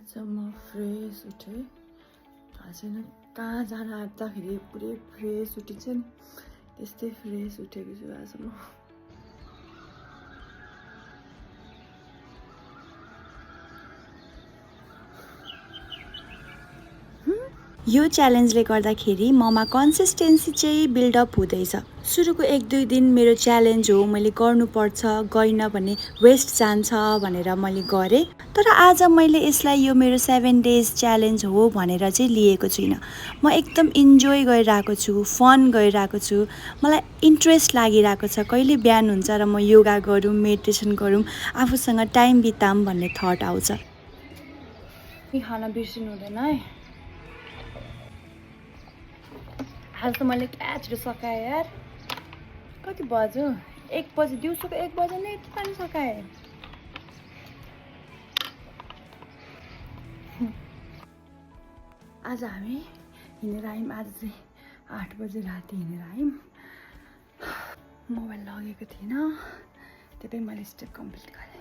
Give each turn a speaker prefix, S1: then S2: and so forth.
S1: आज म फ्रेस उठेँ। आज कहाँ जान आँट्दाखेरि पुरै फ्रेस उठिन्छ नि, त्यस्तै फ्रेस उठेको छु आज म।
S2: यो च्यालेन्जले गर्दाखेरि ममा कन्सिस्टेन्सी चाहिँ बिल्डअप हुँदैछ। सुरुको 1-2 दिन मेरो च्यालेन्ज हो, मैले गर्नुपर्छ, गरिनँ भने वेस्ट जान्छ भनेर मैले गरेँ। तर आज मैले यसलाई यो मेरो 7 डेज च्यालेन्ज हो भनेर चाहिँ लिएको छुइनँ। म एकदम इन्जोय गरिरहेको छु, फन गरिरहेको छु, मलाई इन्ट्रेस्ट लागिरहेको छ। कहिले बिहान हुन्छ र म योगा गरौँ, मेडिटेसन गरौँ, आफूसँग टाइम बिताऊँ भन्ने थट आउँछ।
S1: खाना बिर्सिनु हुँदैन है। आज त मैले क्या छिटो सकाएँ यार। कति बज्यो? 1 बजे, दिउँसोको 1 बजे नै यति पानी सकाएँ। आज हामी हिँडेर आयौँ। आज चाहिँ 8 बजे राति हिँडेर आयौँ। मोबाइल लगेको थिइनँ, त्यही पनि मैले स्टेप कम्प्लिट गरेँ।